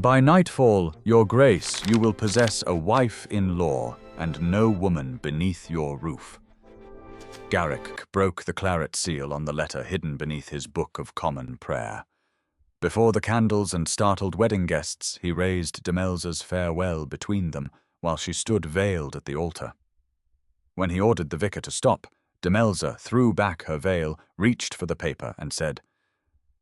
By nightfall, your grace, you will possess a wife-in-law, and no woman beneath your roof. Garrick broke the claret seal on the letter hidden beneath his Book of Common Prayer. Before the candles and startled wedding guests, he raised Demelza's farewell between them, while she stood veiled at the altar. When he ordered the vicar to stop, Demelza threw back her veil, reached for the paper, and said,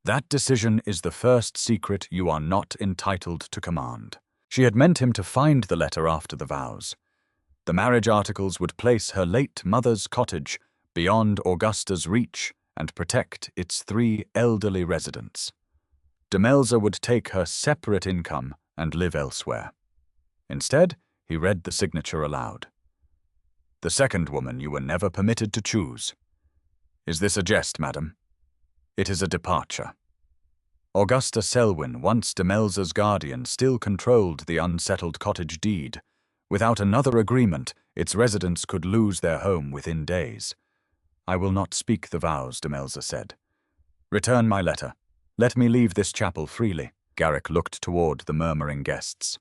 "That decision is the first secret you are not entitled to command." She had meant him to find the letter after the vows. The marriage articles would place her late mother's cottage beyond Augusta's reach and protect its 3 elderly residents. Demelza would take her separate income and live elsewhere. Instead, he read the signature aloud. "The second woman you were never permitted to choose. Is this a jest, madam? It is a departure." Augusta Selwyn, once Demelza's guardian, still controlled the unsettled cottage deed. Without another agreement, its residents could lose their home within days. "I will not speak the vows," Demelza said. "Return my letter. Let me leave this chapel freely." Garrick looked toward the murmuring guests.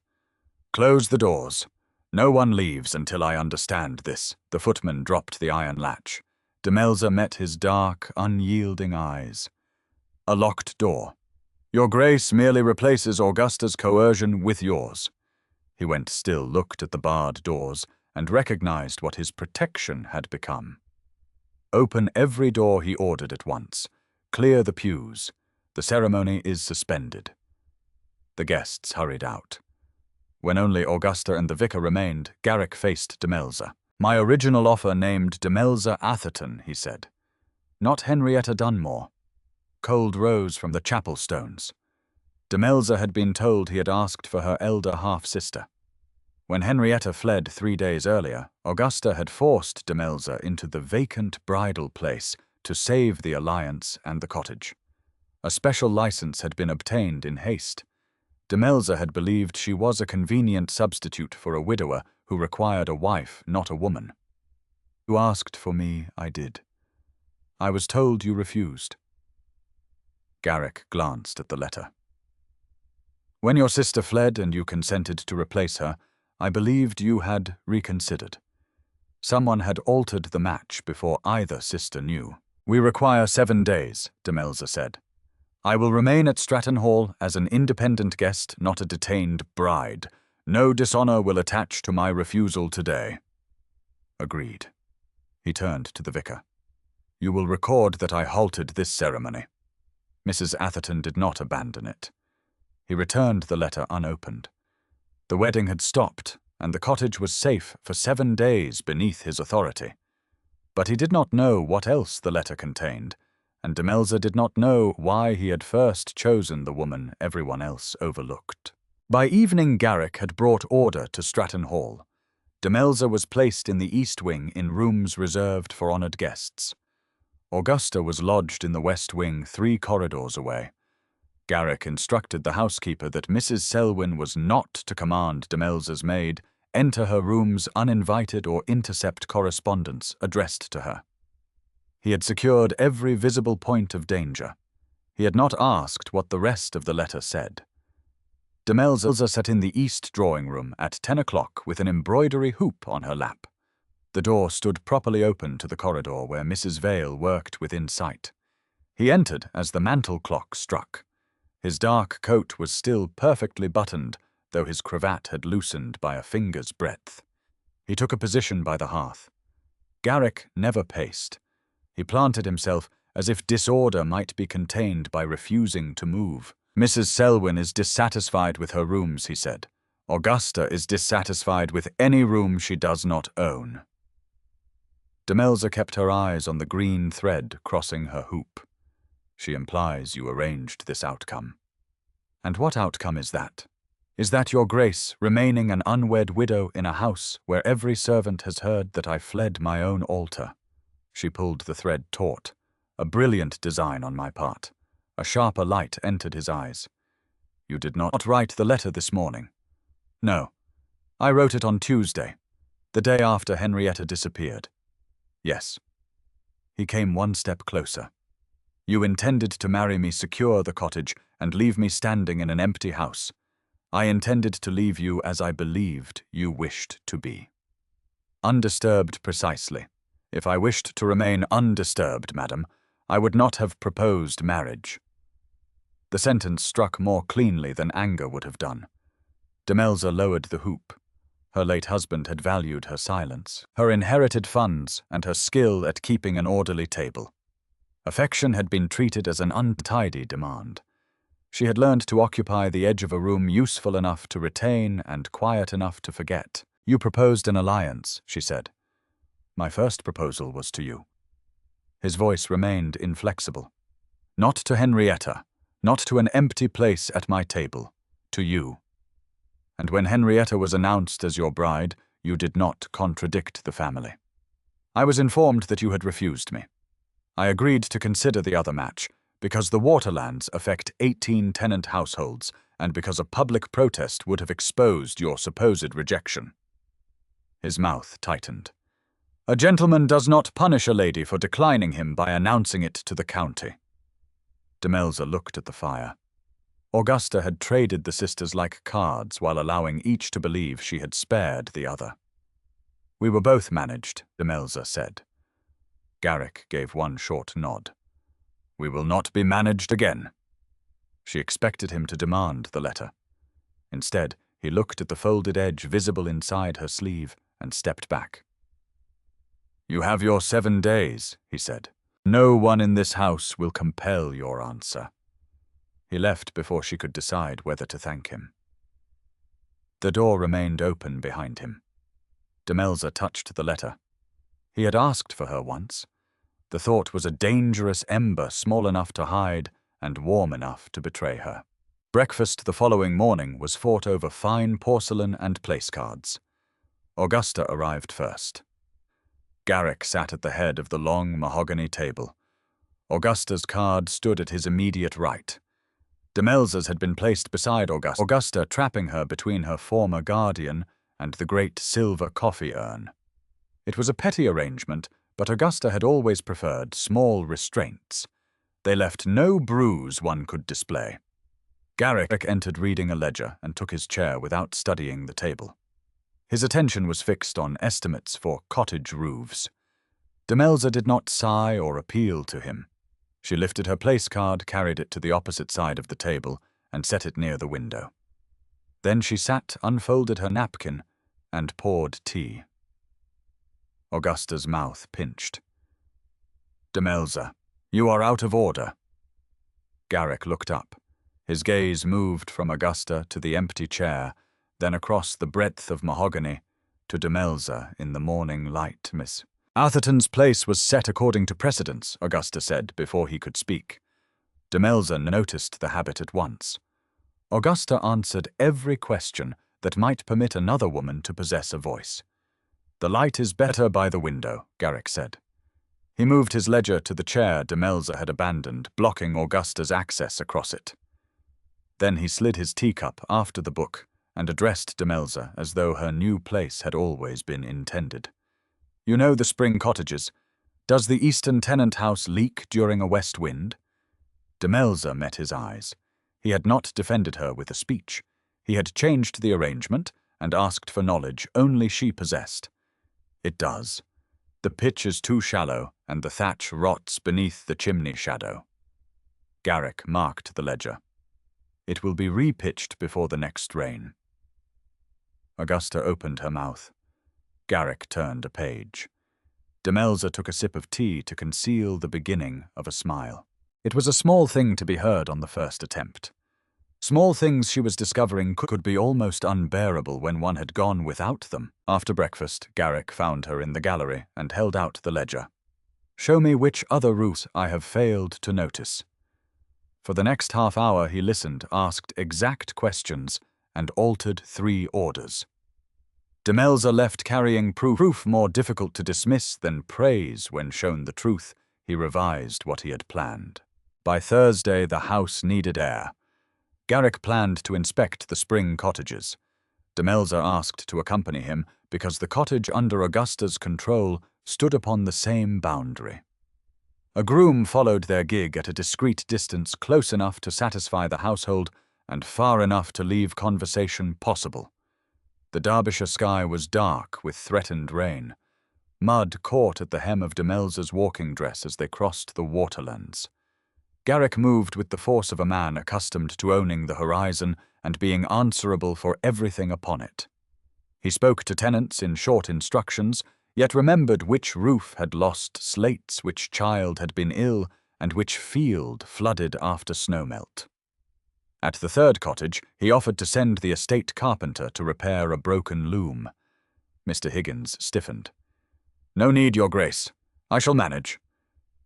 "Close the doors. No one leaves until I understand this." The footman dropped the iron latch. Demelza met his dark, unyielding eyes. "A locked door. Your grace merely replaces Augusta's coercion with yours." He went still, looked at the barred doors, and recognized what his protection had become. "Open every door," he ordered at once. "Clear the pews. The ceremony is suspended." The guests hurried out. When only Augusta and the vicar remained, Garrick faced Demelza. "My original offer named Demelza Atherton," he said. "Not Henrietta Dunmore." Cold rose from the chapel stones. Demelza had been told he had asked for her elder half-sister. When Henrietta fled 3 days earlier, Augusta had forced Demelza into the vacant bridal place to save the alliance and the cottage. A special license had been obtained in haste. Demelza had believed she was a convenient substitute for a widower who required a wife, not a woman. "You asked for me, I did. I was told you refused." Garrick glanced at the letter. "When your sister fled and you consented to replace her, I believed you had reconsidered. Someone had altered the match before either sister knew." "We require 7 days," Demelza said. "I will remain at Stratton Hall as an independent guest, not a detained bride. No dishonor will attach to my refusal today." "Agreed." He turned to the vicar. "You will record that I halted this ceremony." Mrs. Atherton did not abandon it. He returned the letter unopened. The wedding had stopped, and the cottage was safe for 7 days beneath his authority. But he did not know what else the letter contained, and Demelza did not know why he had first chosen the woman everyone else overlooked. By evening, Garrick had brought order to Stratton Hall. Demelza was placed in the East Wing in rooms reserved for honored guests. Augusta was lodged in the West Wing 3 corridors away. Garrick instructed the housekeeper that Mrs. Selwyn was not to command Demelza's maid enter her rooms uninvited or intercept correspondence addressed to her. He had secured every visible point of danger. He had not asked what the rest of the letter said. Demelza sat in the east drawing room at 10 o'clock with an embroidery hoop on her lap. The door stood properly open to the corridor where Mrs. Vale worked within sight. He entered as the mantel clock struck. His dark coat was still perfectly buttoned, though his cravat had loosened by a finger's breadth. He took a position by the hearth. Garrick never paced. He planted himself as if disorder might be contained by refusing to move. "Mrs. Selwyn is dissatisfied with her rooms," he said. "Augusta is dissatisfied with any room she does not own." Demelza kept her eyes on the green thread crossing her hoop. "She implies you arranged this outcome." "And what outcome is that? Is that your grace remaining an unwed widow in a house where every servant has heard that I fled my own altar?" She pulled the thread taut. "A brilliant design on my part." A sharper light entered his eyes. "You did not write the letter this morning?" "No. I wrote it on Tuesday, the day after Henrietta disappeared." "Yes." He came 1 step closer. "You intended to marry me, secure the cottage, and leave me standing in an empty house. I intended to leave you as I believed you wished to be. Undisturbed precisely. If I wished to remain undisturbed, madam, I would not have proposed marriage. The sentence struck more cleanly than anger would have done. Demelza lowered the hoop. Her late husband had valued her silence, her inherited funds, and her skill at keeping an orderly table. Affection had been treated as an untidy demand. She had learned to occupy the edge of a room useful enough to retain and quiet enough to forget. You proposed an alliance, she said. My first proposal was to you. His voice remained inflexible. Not to Henrietta, not to an empty place at my table, to you. And when Henrietta was announced as your bride, you did not contradict the family. I was informed that you had refused me. I agreed to consider the other match, because the waterlands affect 18 tenant households, and because a public protest would have exposed your supposed rejection. His mouth tightened. A gentleman does not punish a lady for declining him by announcing it to the county. Demelza looked at the fire. Augusta had traded the sisters like cards while allowing each to believe she had spared the other. We were both managed, Demelza said. Garrick gave one short nod. We will not be managed again. She expected him to demand the letter. Instead, he looked at the folded edge visible inside her sleeve and stepped back. You have your 7 days, he said. No one in this house will compel your answer. He left before she could decide whether to thank him. The door remained open behind him. Demelza touched the letter. He had asked for her once. The thought was a dangerous ember small enough to hide and warm enough to betray her. Breakfast the following morning was fought over fine porcelain and place cards. Augusta arrived first. Garrick sat at the head of the long mahogany table. Augusta's card stood at his immediate right. Demelza's had been placed beside Augusta, trapping her between her former guardian and the great silver coffee urn. It was a petty arrangement, but Augusta had always preferred small restraints. They left no bruise one could display. Garrick entered reading a ledger and took his chair without studying the table. His attention was fixed on estimates for cottage roofs. Demelza did not sigh or appeal to him. She lifted her place card, carried it to the opposite side of the table, and set it near the window. Then she sat, unfolded her napkin, and poured tea. Augusta's mouth pinched. Demelza, you are out of order. Garrick looked up. His gaze moved from Augusta to the empty chair, then across the breadth of mahogany to Demelza in the morning light, Miss. Atherton's place was set according to precedence, Augusta said before he could speak. Demelza noticed the habit at once. Augusta answered every question that might permit another woman to possess a voice. The light is better by the window, Garrick said. He moved his ledger to the chair Demelza had abandoned, blocking Augusta's access across it. Then he slid his teacup after the book and addressed Demelza as though her new place had always been intended. You know the spring cottages. Does the eastern tenant house leak during a west wind? Demelza met his eyes. He had not defended her with a speech. He had changed the arrangement and asked for knowledge only she possessed. It does. The pitch is too shallow, and the thatch rots beneath the chimney shadow. Garrick marked the ledger. It will be repitched before the next rain. Augusta opened her mouth. Garrick turned a page. Demelza took a sip of tea to conceal the beginning of a smile. It was a small thing to be heard on the first attempt. Small things she was discovering could be almost unbearable when one had gone without them. After breakfast, Garrick found her in the gallery and held out the ledger. Show me which other roofs I have failed to notice. For the next half hour he listened, asked exact questions, and altered 3 orders. Demelza left carrying proof more difficult to dismiss than praise when shown the truth. He revised what he had planned. By Thursday, the house needed air. Garrick planned to inspect the spring cottages. Demelza asked to accompany him because the cottage under Augusta's control stood upon the same boundary. A groom followed their gig at a discreet distance close enough to satisfy the household and far enough to leave conversation possible. The Derbyshire sky was dark with threatened rain. Mud caught at the hem of Demelza's walking dress as they crossed the waterlands. Garrick moved with the force of a man accustomed to owning the horizon and being answerable for everything upon it. He spoke to tenants in short instructions, yet remembered which roof had lost slates, which child had been ill, and which field flooded after snowmelt. At the third cottage, he offered to send the estate carpenter to repair a broken loom. Mr. Higgins stiffened. "No need, Your Grace. I shall manage."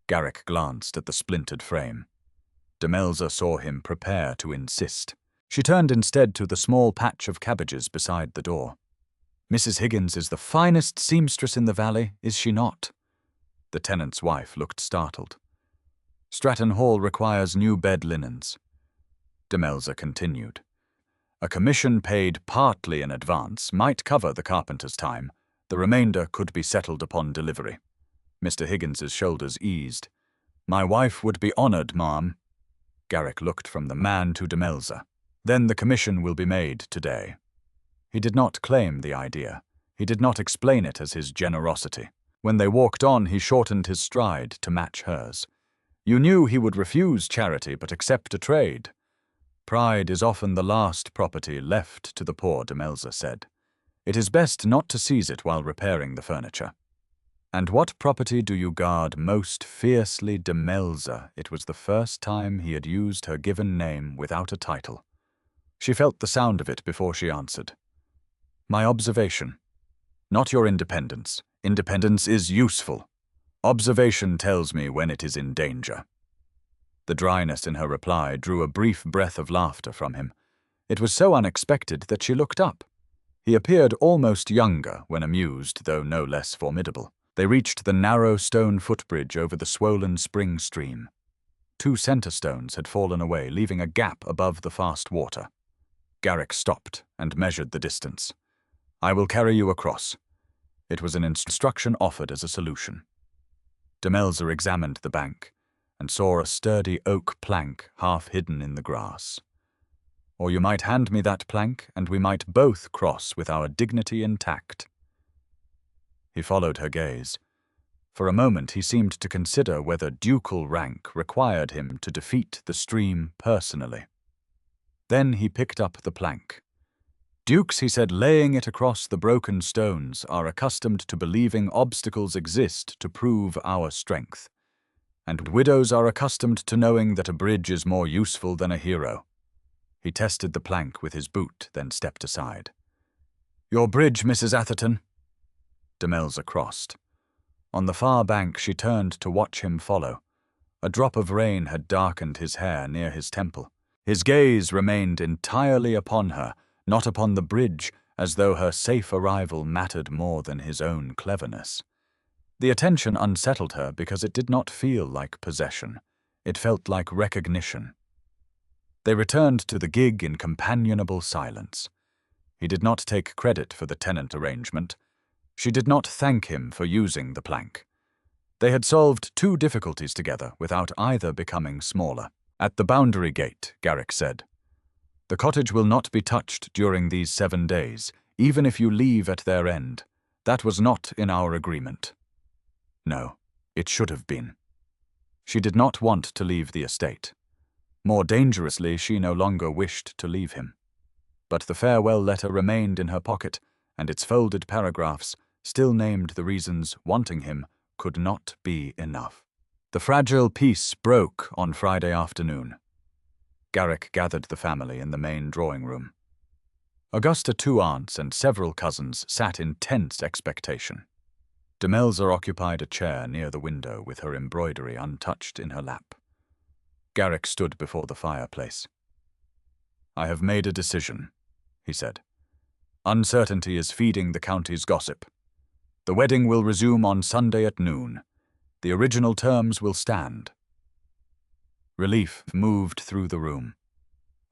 Garrick glanced at the splintered frame. Demelza saw him prepare to insist. She turned instead to the small patch of cabbages beside the door. "Mrs. Higgins is the finest seamstress in the valley, is she not?" The tenant's wife looked startled. "Stratton Hall requires new bed linens." Demelza continued. "A commission paid partly in advance might cover the carpenter's time. The remainder could be settled upon delivery." Mr. Higgins's shoulders eased. "My wife would be honored, ma'am." Garrick looked from the man to Demelza. "Then the commission will be made today." He did not claim the idea. He did not explain it as his generosity. When they walked on, he shortened his stride to match hers. "You knew he would refuse charity but accept a trade." "Pride is often the last property left to the poor," Demelza said. "It is best not to seize it while repairing the furniture." "And what property do you guard most fiercely, Demelza?" It was the first time he had used her given name without a title. She felt the sound of it before she answered. "My observation. Not your independence. Independence is useful. Observation tells me when it is in danger." The dryness in her reply drew a brief breath of laughter from him. It was so unexpected that she looked up. He appeared almost younger when amused, though no less formidable. They reached the narrow stone footbridge over the swollen spring stream. 2 center stones had fallen away, leaving a gap above the fast water. Garrick stopped and measured the distance. "I will carry you across." It was an instruction offered as a solution. Demelza examined the bank and saw a sturdy oak plank half hidden in the grass. "Or you might hand me that plank, and we might both cross with our dignity intact." He followed her gaze. For a moment he seemed to consider whether ducal rank required him to defeat the stream personally. Then he picked up the plank. "Dukes," he said, laying it across the broken stones, "are accustomed to believing obstacles exist to prove our strength. And widows are accustomed to knowing that a bridge is more useful than a hero." He tested the plank with his boot, then stepped aside. "Your bridge, Mrs. Atherton." Demelza crossed. On the far bank she turned to watch him follow. A drop of rain had darkened his hair near his temple. His gaze remained entirely upon her, not upon the bridge, as though her safe arrival mattered more than his own cleverness. The attention unsettled her because it did not feel like possession. It felt like recognition. They returned to the gig in companionable silence. He did not take credit for the tenant arrangement. She did not thank him for using the plank. They had solved 2 difficulties together without either becoming smaller. "At the boundary gate," Garrick said. "The cottage will not be touched during these 7 days, even if you leave at their end. That was not in our agreement." No, it should have been. She did not want to leave the estate. More dangerously, she no longer wished to leave him. But the farewell letter remained in her pocket, and its folded paragraphs still named the reasons wanting him could not be enough. The fragile peace broke on Friday afternoon. Garrick gathered the family in the main drawing room. Augusta, 2 aunts, and several cousins sat in tense expectation. Demelza occupied a chair near the window with her embroidery untouched in her lap. Garrick stood before the fireplace. "I have made a decision," he said. "Uncertainty is feeding the county's gossip. The wedding will resume on Sunday at noon. The original terms will stand." Relief moved through the room.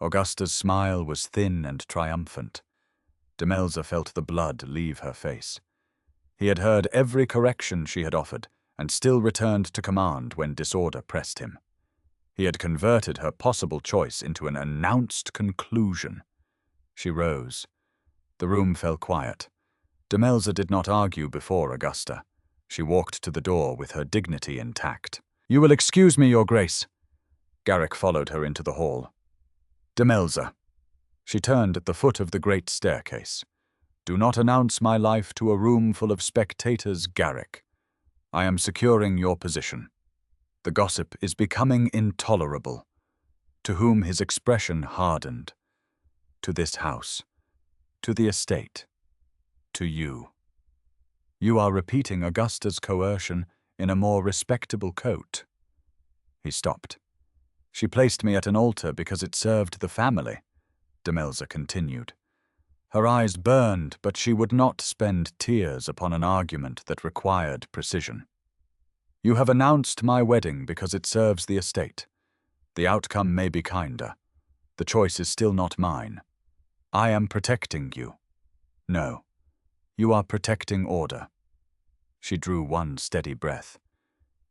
Augusta's smile was thin and triumphant. Demelza felt the blood leave her face. He had heard every correction she had offered, and still returned to command when disorder pressed him. He had converted her possible choice into an announced conclusion. She rose. The room fell quiet. Demelza did not argue before Augusta. She walked to the door with her dignity intact. "You will excuse me, Your Grace." Garrick followed her into the hall. "Demelza." She turned at the foot of the great staircase. "Do not announce my life to a room full of spectators, Garrick. I am securing your position. The gossip is becoming intolerable. To whom his expression hardened. To this house. To the estate. To you. You are repeating Augusta's coercion in a more respectable coat." He stopped. "She placed me at an altar because it served the family," Demelza continued. Her eyes burned, but she would not spend tears upon an argument that required precision. "You have announced my wedding because it serves the estate. The outcome may be kinder. The choice is still not mine. I am protecting you. No, you are protecting order." She drew one steady breath.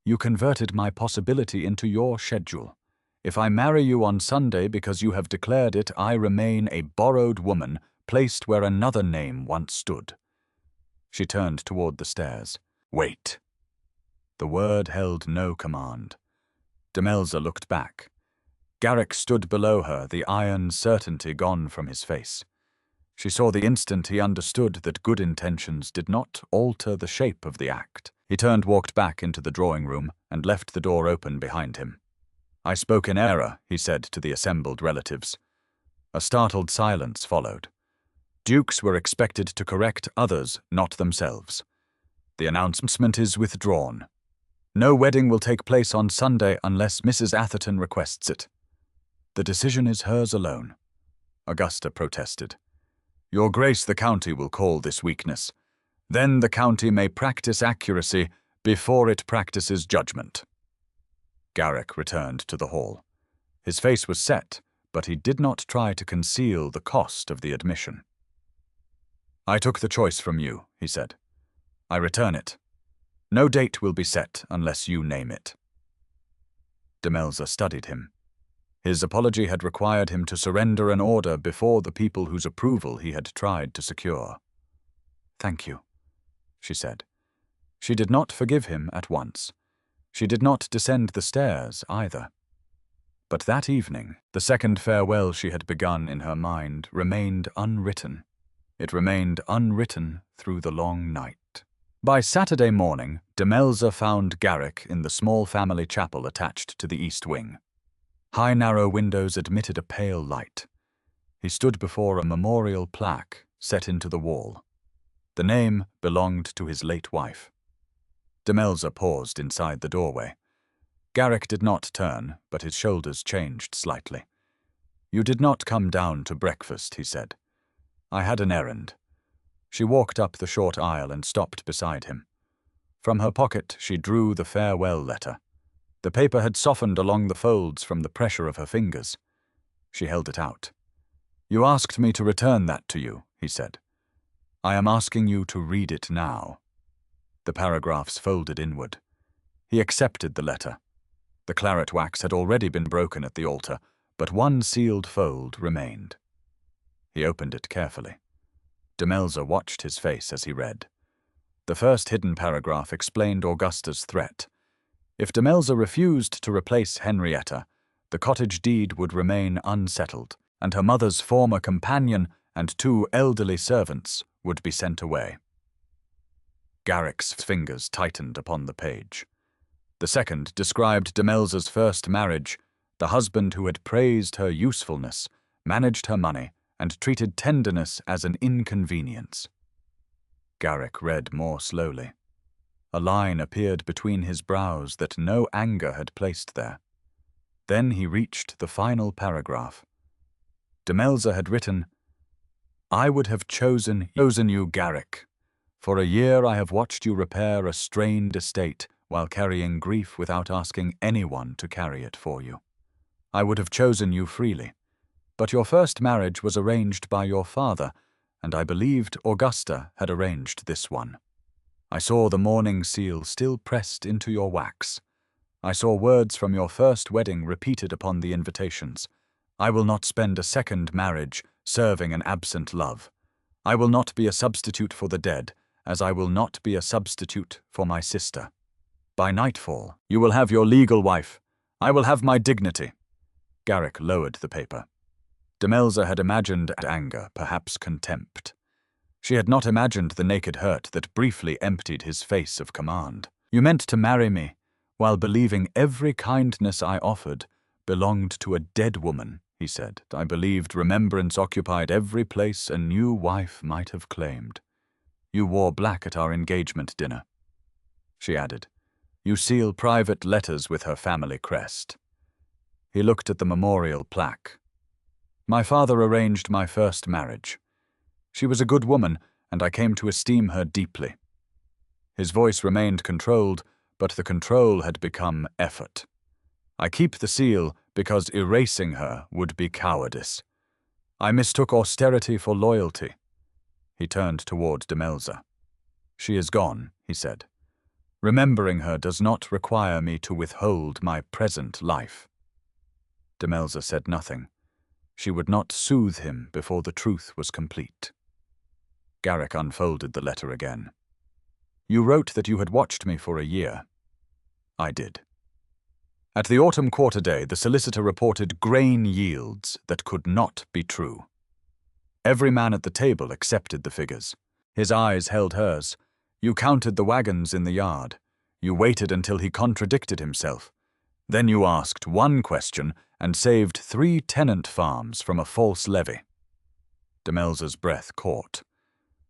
"You converted my possibility into your schedule. If I marry you on Sunday because you have declared it, I remain a borrowed woman placed where another name once stood." She turned toward the stairs. "Wait." The word held no command. Demelza looked back. Garrick stood below her, the iron certainty gone from his face. She saw the instant he understood that good intentions did not alter the shape of the act. He walked back into the drawing room, and left the door open behind him. "I spoke in error," he said to the assembled relatives. A startled silence followed. Dukes were expected to correct others, not themselves. "The announcement is withdrawn. No wedding will take place on Sunday unless Mrs. Atherton requests it. The decision is hers alone." Augusta protested. "Your Grace, the county will call this weakness. Then the county may practice accuracy before it practices judgment." Garrick returned to the hall. His face was set, but he did not try to conceal the cost of the admission. "I took the choice from you," he said. "I return it. No date will be set unless you name it." Demelza studied him. His apology had required him to surrender an order before the people whose approval he had tried to secure. "Thank you," she said. She did not forgive him at once. She did not descend the stairs either. But that evening, the second farewell she had begun in her mind remained unwritten. It remained unwritten through the long night. By Saturday morning, Demelza found Garrick in the small family chapel attached to the east wing. High narrow windows admitted a pale light. He stood before a memorial plaque set into the wall. The name belonged to his late wife. Demelza paused inside the doorway. Garrick did not turn, but his shoulders changed slightly. "You did not come down to breakfast," he said. "I had an errand." She walked up the short aisle and stopped beside him. From her pocket she drew the farewell letter. The paper had softened along the folds from the pressure of her fingers. She held it out. "You asked me to return that to you," he said. "I am asking you to read it now." The paragraphs folded inward. He accepted the letter. The claret wax had already been broken at the altar, but one sealed fold remained. He opened it carefully. Demelza watched his face as he read. The first hidden paragraph explained Augusta's threat. If Demelza refused to replace Henrietta, the cottage deed would remain unsettled, and her mother's former companion and 2 elderly servants would be sent away. Garrick's fingers tightened upon the page. The second described Demelza's first marriage, the husband who had praised her usefulness, managed her money, and treated tenderness as an inconvenience. Garrick read more slowly. A line appeared between his brows that no anger had placed there. Then he reached the final paragraph. Demelza had written, "I would have chosen you, Garrick. For a year I have watched you repair a strained estate while carrying grief without asking anyone to carry it for you. I would have chosen you freely. But your first marriage was arranged by your father, and I believed Augusta had arranged this one. I saw the mourning seal still pressed into your wax. I saw words from your first wedding repeated upon the invitations. I will not spend a second marriage serving an absent love. I will not be a substitute for the dead, as I will not be a substitute for my sister. By nightfall, you will have your legal wife. I will have my dignity. Garrick lowered the paper. Demelza had imagined anger, perhaps contempt. She had not imagined the naked hurt that briefly emptied his face of command. You meant to marry me, while believing every kindness I offered belonged to a dead woman, he said. I believed remembrance occupied every place a new wife might have claimed. You wore black at our engagement dinner. She added, you seal private letters with her family crest. He looked at the memorial plaque. My father arranged my first marriage. She was a good woman, and I came to esteem her deeply. His voice remained controlled, but the control had become effort. I keep the seal because erasing her would be cowardice. I mistook austerity for loyalty. He turned toward Demelza. She is gone, he said. Remembering her does not require me to withhold my present life. Demelza said nothing. She would not soothe him before the truth was complete. Garrick unfolded the letter again. You wrote that you had watched me for a year. I did. At the autumn quarter day, the solicitor reported grain yields that could not be true. Every man at the table accepted the figures. His eyes held hers. You counted the wagons in the yard. You waited until he contradicted himself. Then you asked one question and saved 3 tenant farms from a false levy. Demelza's breath caught.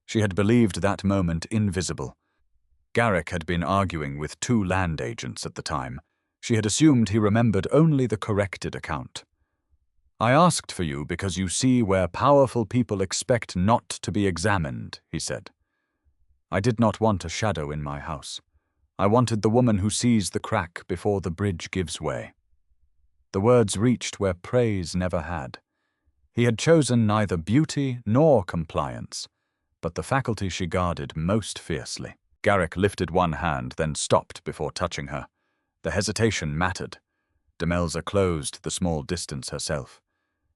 She had believed that moment invisible. Garrick had been arguing with 2 land agents at the time. She had assumed he remembered only the corrected account. I asked for you because you see where powerful people expect not to be examined, he said. I did not want a shadow in my house. I wanted the woman who sees the crack before the bridge gives way. The words reached where praise never had. He had chosen neither beauty nor compliance, but the faculty she guarded most fiercely. Garrick lifted one hand, then stopped before touching her. The hesitation mattered. Demelza closed the small distance herself.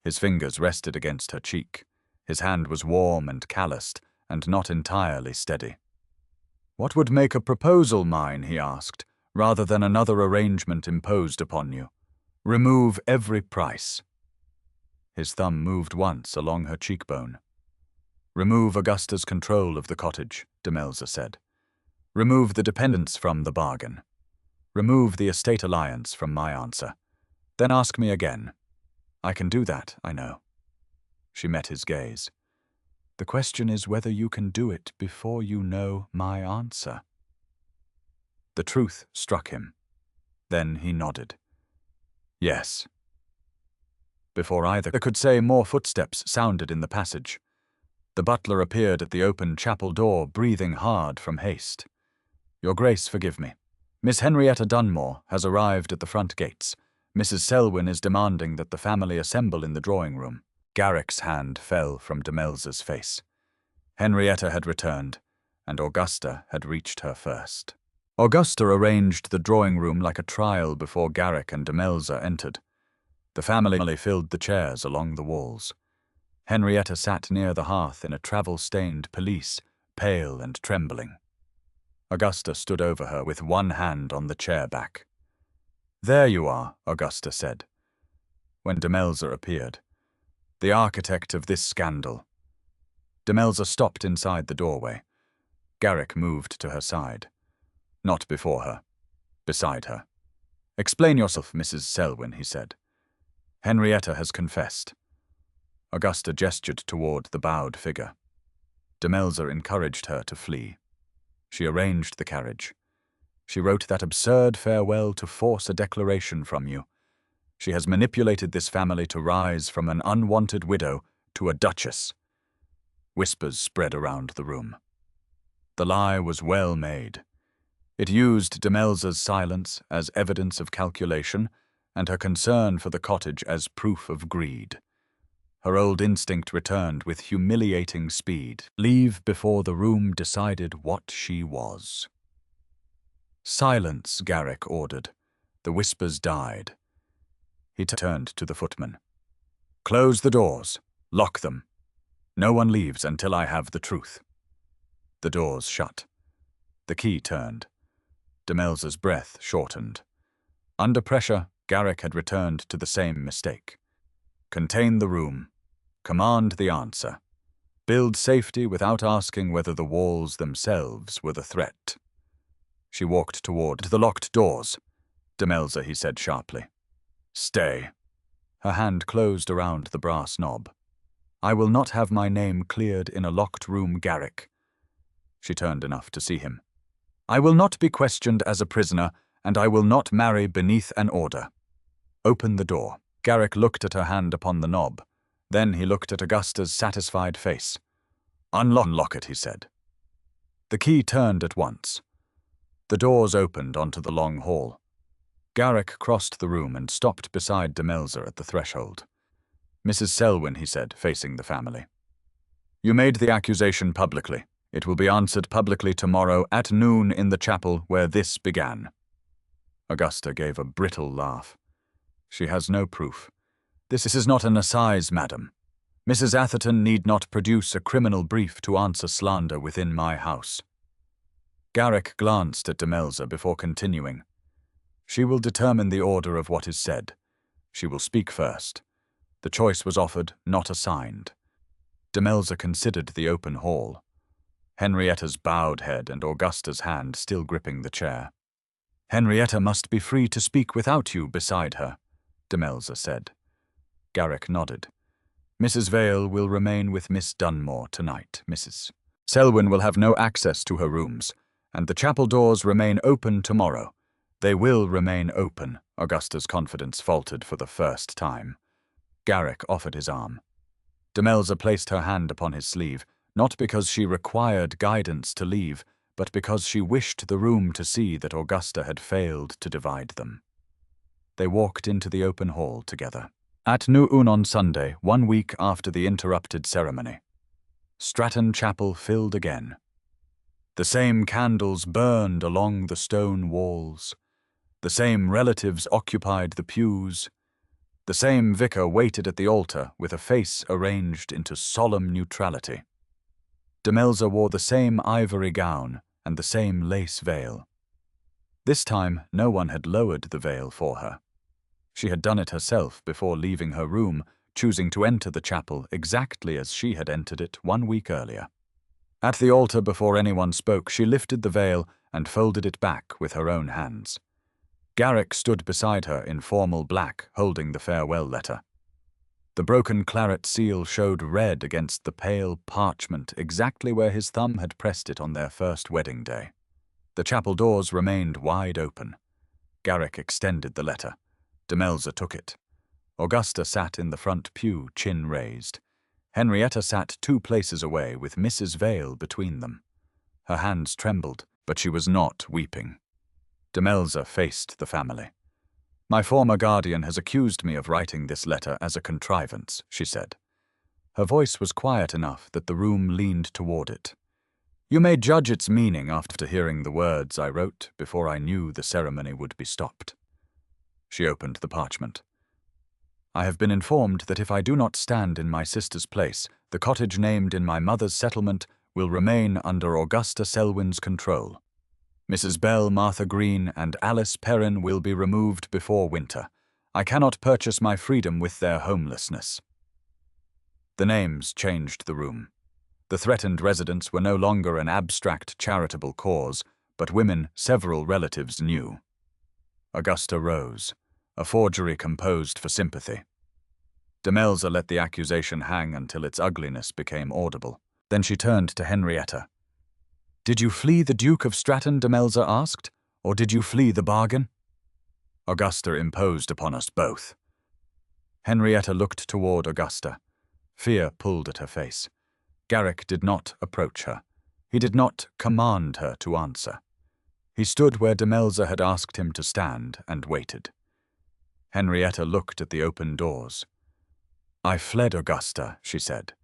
His fingers rested against her cheek. His hand was warm and calloused, and not entirely steady. What would make a proposal mine, he asked, rather than another arrangement imposed upon you? Remove every price. His thumb moved once along her cheekbone. Remove Augusta's control of the cottage, Demelza said. Remove the dependence from the bargain. Remove the estate alliance from my answer. Then ask me again. I can do that, I know. She met his gaze. The question is whether you can do it before you know my answer. The truth struck him. Then he nodded. Yes. Before either could say, more footsteps sounded in the passage. The butler appeared at the open chapel door, breathing hard from haste. Your Grace, forgive me. Miss Henrietta Dunmore has arrived at the front gates. Mrs. Selwyn is demanding that the family assemble in the drawing-room. Garrick's hand fell from Demelza's face. Henrietta had returned, and Augusta had reached her first. Augusta arranged the drawing-room like a trial before Garrick and Demelza entered. The family filled the chairs along the walls. Henrietta sat near the hearth in a travel-stained pelisse, pale and trembling. Augusta stood over her with one hand on the chair back. There you are, Augusta said, when Demelza appeared. The architect of this scandal. Demelza stopped inside the doorway. Garrick moved to her side. Not before her. Beside her. Explain yourself, Mrs. Selwyn, he said. Henrietta has confessed. Augusta gestured toward the bowed figure. Demelza encouraged her to flee. She arranged the carriage. She wrote that absurd farewell to force a declaration from you. She has manipulated this family to rise from an unwanted widow to a duchess. Whispers spread around the room. The lie was well made. It used Demelza's silence as evidence of calculation and her concern for the cottage as proof of greed. Her old instinct returned with humiliating speed. Leave before the room decided what she was. Silence, Garrick ordered. The whispers died. He turned to the footman. "Close the doors. Lock them. No one leaves until I have the truth." The doors shut. The key turned. Demelza's breath shortened. Under pressure, Garrick had returned to the same mistake. Contain the room. Command the answer. Build safety without asking whether the walls themselves were the threat. She walked toward the locked doors. "Demelza," he said sharply. "Stay." Her hand closed around the brass knob. "I will not have my name cleared in a locked room, Garrick." She turned enough to see him. "I will not be questioned as a prisoner, and I will not marry beneath an order. Open the door." Garrick looked at her hand upon the knob. Then he looked at Augusta's satisfied face. Unlock it," he said. The key turned at once. The doors opened onto the long hall. Garrick crossed the room and stopped beside Demelza at the threshold. "Mrs. Selwyn," he said, facing the family. "You made the accusation publicly. It will be answered publicly tomorrow at noon in the chapel where this began." Augusta gave a brittle laugh. "She has no proof. This is not an assize, madam. Mrs. Atherton need not produce a criminal brief to answer slander within my house." Garrick glanced at Demelza before continuing. "She will determine the order of what is said. She will speak first. The choice was offered, not assigned." Demelza considered the open hall. Henrietta's bowed head and Augusta's hand still gripping the chair. "Henrietta must be free to speak without you beside her," Demelza said. Garrick nodded. "Mrs. Vale will remain with Miss Dunmore tonight, Mrs. Selwyn will have no access to her rooms, and the chapel doors remain open tomorrow. They will remain open." Augusta's confidence faltered for the first time. Garrick offered his arm. Demelza placed her hand upon his sleeve, not because she required guidance to leave, but because she wished the room to see that Augusta had failed to divide them. They walked into the open hall together. At noon on Sunday, 1 week after the interrupted ceremony, Stratton Chapel filled again. The same candles burned along the stone walls. The same relatives occupied the pews. The same vicar waited at the altar with a face arranged into solemn neutrality. Demelza wore the same ivory gown and the same lace veil. This time, no one had lowered the veil for her. She had done it herself before leaving her room, choosing to enter the chapel exactly as she had entered it 1 week earlier. At the altar, before anyone spoke, she lifted the veil and folded it back with her own hands. Garrick stood beside her in formal black, holding the farewell letter. The broken claret seal showed red against the pale parchment exactly where his thumb had pressed it on their first wedding day. The chapel doors remained wide open. Garrick extended the letter. Demelza took it. Augusta sat in the front pew, chin raised. Henrietta sat 2 places away with Mrs. Vale between them. Her hands trembled, but she was not weeping. Demelza faced the family. "My former guardian has accused me of writing this letter as a contrivance," she said. Her voice was quiet enough that the room leaned toward it. "You may judge its meaning after hearing the words I wrote before I knew the ceremony would be stopped." She opened the parchment. "I have been informed that if I do not stand in my sister's place, the cottage named in my mother's settlement will remain under Augusta Selwyn's control. Mrs. Bell, Martha Green, and Alice Perrin will be removed before winter. I cannot purchase my freedom with their homelessness." The names changed the room. The threatened residents were no longer an abstract charitable cause, but women several relatives knew. Augusta rose, a forgery composed for sympathy. Demelza let the accusation hang until its ugliness became audible. Then she turned to Henrietta. "Did you flee the Duke of Stratton?" Demelza asked, "or did you flee the bargain?" "Augusta imposed upon us both." Henrietta looked toward Augusta. Fear pulled at her face. Garrick did not approach her. He did not command her to answer. He stood where Demelza had asked him to stand and waited. Henrietta looked at the open doors. "I fled Augusta," she said.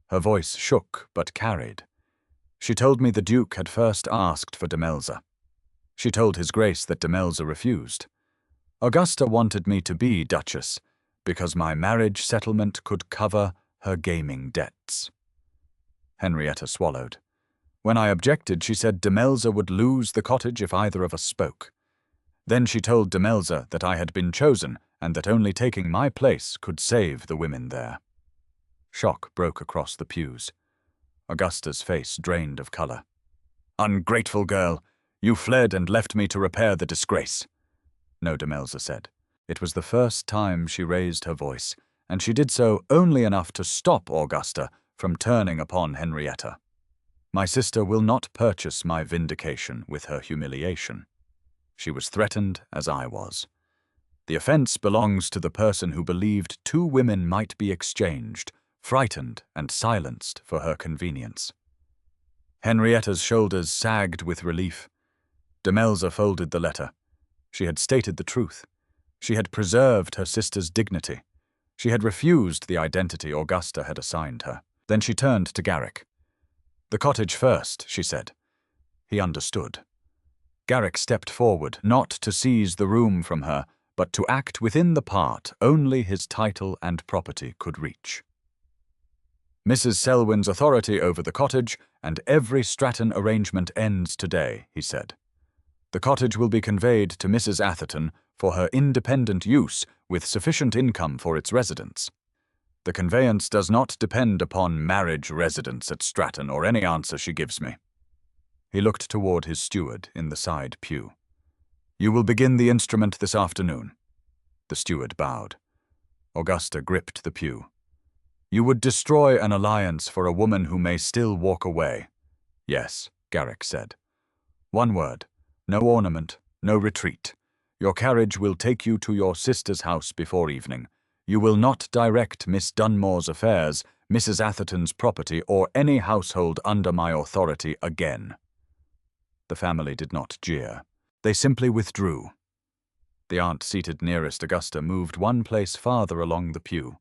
Her voice shook but carried. "She told me the Duke had first asked for Demelza. She told His Grace that Demelza refused. Augusta wanted me to be Duchess because my marriage settlement could cover her gaming debts. Henrietta swallowed. When I objected, she said Demelza would lose the cottage if either of us spoke. Then she told Demelza that I had been chosen and that only taking my place could save the women there. Shock broke across the pews. Augusta's face drained of color. "Ungrateful girl, you fled and left me to repair the disgrace." No, Demelza said. It was the first time she raised her voice, and she did so only enough to stop Augusta from turning upon Henrietta. My sister will not purchase my vindication with her humiliation. She was threatened as I was. The offense belongs to the person who believed two women might be exchanged, frightened and silenced for her convenience. Henrietta's shoulders sagged with relief. Demelza folded the letter. She had stated the truth. She had preserved her sister's dignity. She had refused the identity Augusta had assigned her. Then she turned to Garrick. "The cottage first," she said. He understood. Garrick stepped forward, not to seize the room from her, but to act within the part only his title and property could reach. "Mrs. Selwyn's authority over the cottage and every Stratton arrangement ends today," he said. "The cottage will be conveyed to Mrs. Atherton for her independent use with sufficient income for its residents. The conveyance does not depend upon marriage residence at Stratton or any answer she gives me." He looked toward his steward in the side pew. "You will begin the instrument this afternoon." The steward bowed. Augusta gripped the pew. "You would destroy an alliance for a woman who may still walk away." "Yes," Garrick said. "One word. No ornament, no retreat. Your carriage will take you to your sister's house before evening. You will not direct Miss Dunmore's affairs, Mrs. Atherton's property, or any household under my authority again." The family did not jeer. They simply withdrew. The aunt seated nearest Augusta moved one place farther along the pew.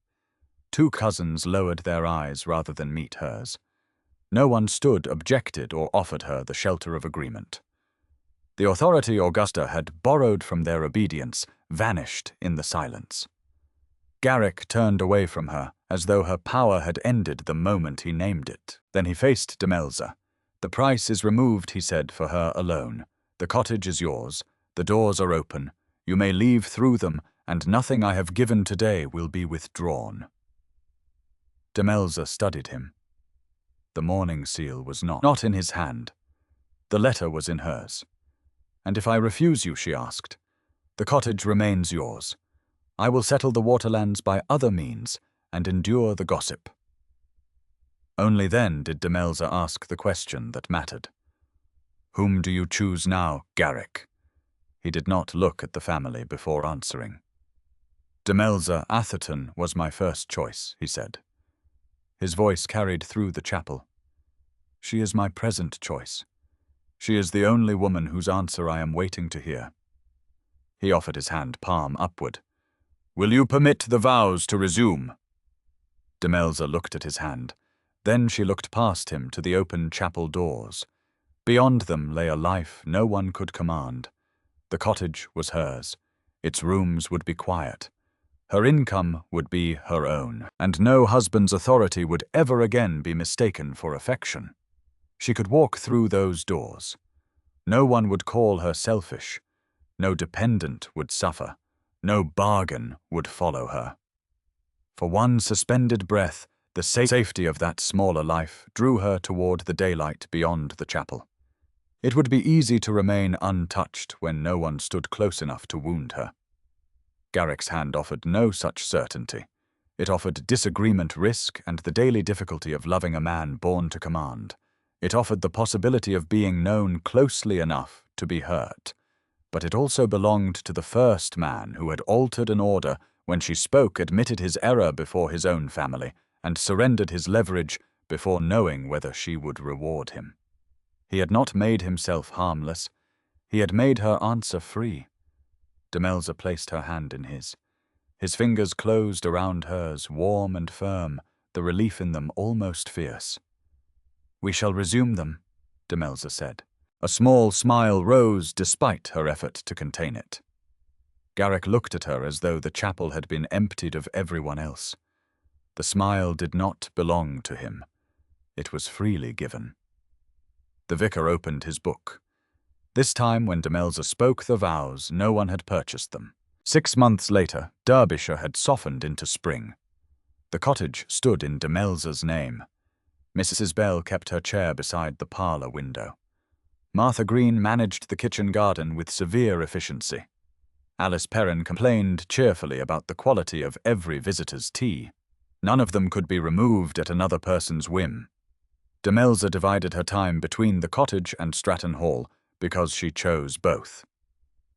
Two cousins lowered their eyes rather than meet hers. No one stood, objected, or offered her the shelter of agreement. The authority Augusta had borrowed from their obedience vanished in the silence. Garrick turned away from her, as though her power had ended the moment he named it. Then he faced Demelza. "The price is removed," he said, "for her alone. The cottage is yours. The doors are open. You may leave through them, and nothing I have given today will be withdrawn." Demelza studied him. The mourning seal was not in his hand. The letter was in hers. "And if I refuse you," she asked, "the cottage remains yours. I will settle the waterlands by other means and endure the gossip." Only then did Demelza ask the question that mattered. "Whom do you choose now, Garrick?" He did not look at the family before answering. "Demelza Atherton was my first choice," he said. His voice carried through the chapel. "She is my present choice. She is the only woman whose answer I am waiting to hear." He offered his hand, palm upward. "Will you permit the vows to resume?" Demelza looked at his hand. Then she looked past him to the open chapel doors. Beyond them lay a life no one could command. The cottage was hers. Its rooms would be quiet. Her income would be her own, and no husband's authority would ever again be mistaken for affection. She could walk through those doors. No one would call her selfish. No dependent would suffer. No bargain would follow her. For one suspended breath, the safety of that smaller life drew her toward the daylight beyond the chapel. It would be easy to remain untouched when no one stood close enough to wound her. Garrick's hand offered no such certainty. It offered disagreement, risk, and the daily difficulty of loving a man born to command. It offered the possibility of being known closely enough to be hurt. But it also belonged to the first man who had altered an order when she spoke, admitted his error before his own family, and surrendered his leverage before knowing whether she would reward him. He had not made himself harmless. He had made her answer free. Demelza placed her hand in his. His fingers closed around hers, warm and firm, the relief in them almost fierce. "We shall resume them," Demelza said. A small smile rose despite her effort to contain it. Garrick looked at her as though the chapel had been emptied of everyone else. The smile did not belong to him. It was freely given. The vicar opened his book. This time, when Demelza spoke the vows, no one had purchased them. 6 months later, Derbyshire had softened into spring. The cottage stood in Demelza's name. Mrs. Bell kept her chair beside the parlour window. Martha Green managed the kitchen garden with severe efficiency. Alice Perrin complained cheerfully about the quality of every visitor's tea. None of them could be removed at another person's whim. Demelza divided her time between the cottage and Stratton Hall because she chose both.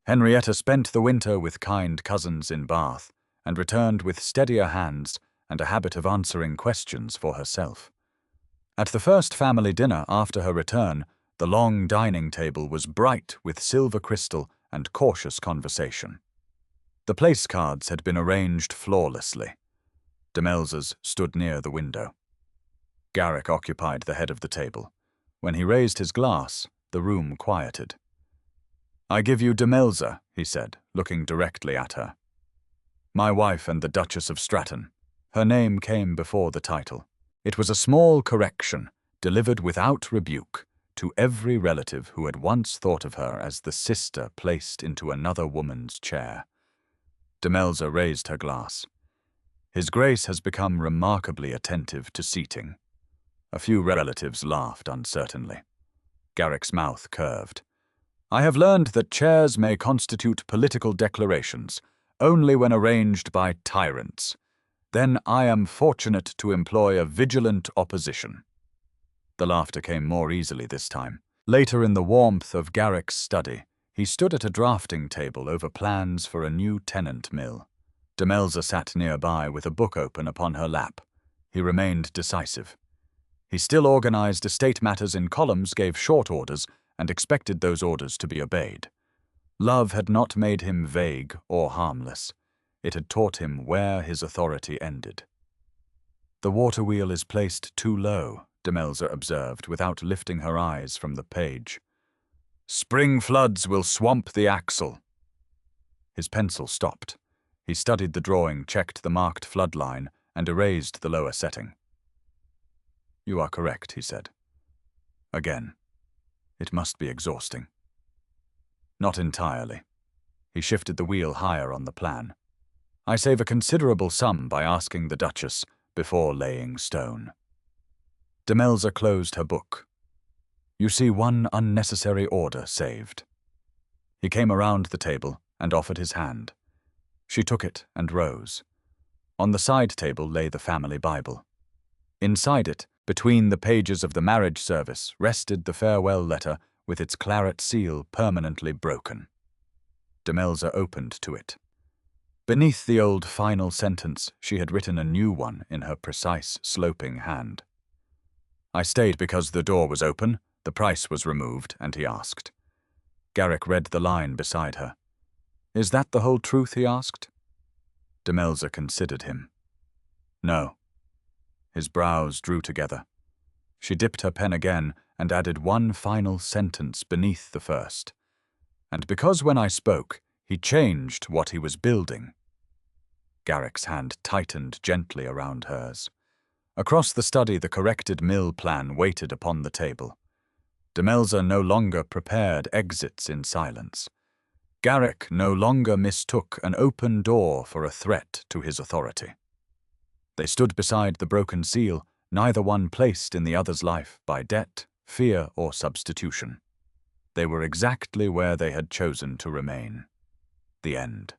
Henrietta spent the winter with kind cousins in Bath and returned with steadier hands and a habit of answering questions for herself. At the first family dinner after her return, the long dining table was bright with silver crystal and cautious conversation. The place cards had been arranged flawlessly. Demelza's stood near the window. Garrick occupied the head of the table. When he raised his glass, the room quieted. "I give you Demelza," he said, looking directly at her. "My wife and the Duchess of Stratton." Her name came before the title. It was a small correction, delivered without rebuke, to every relative who had once thought of her as the sister placed into another woman's chair. Demelza raised her glass. "His Grace has become remarkably attentive to seating." A few relatives laughed uncertainly. Garrick's mouth curved. "I have learned that chairs may constitute political declarations only when arranged by tyrants. Then I am fortunate to employ a vigilant opposition." The laughter came more easily this time. Later, in the warmth of Garrick's study, he stood at a drafting table over plans for a new tenant mill. Demelza sat nearby with a book open upon her lap. He remained decisive. He still organized estate matters in columns, gave short orders, and expected those orders to be obeyed. Love had not made him vague or harmless. It had taught him where his authority ended. "The water wheel is placed too low," Demelza observed, without lifting her eyes from the page. "Spring floods will swamp the axle." His pencil stopped. He studied the drawing, checked the marked flood line, and erased the lower setting. "You are correct," he said. "Again. It must be exhausting." "Not entirely." He shifted the wheel higher on the plan. "I save a considerable sum by asking the Duchess before laying stone." Demelza closed her book. "You see one unnecessary order saved." He came around the table and offered his hand. She took it and rose. On the side table lay the family Bible. Inside it, between the pages of the marriage service, rested the farewell letter with its claret seal permanently broken. Demelza opened to it. Beneath the old final sentence, she had written a new one in her precise, sloping hand. "I stayed because the door was open, the price was removed, and he asked." Garrick read the line beside her. "Is that the whole truth?" he asked. Demelza considered him. "No." His brows drew together. She dipped her pen again and added one final sentence beneath the first. "And because when I spoke, he changed what he was building." Garrick's hand tightened gently around hers. Across the study, the corrected mill plan waited upon the table. Demelza no longer prepared exits in silence. Garrick no longer mistook an open door for a threat to his authority. They stood beside the broken seal, neither one placed in the other's life by debt, fear, or substitution. They were exactly where they had chosen to remain. The end.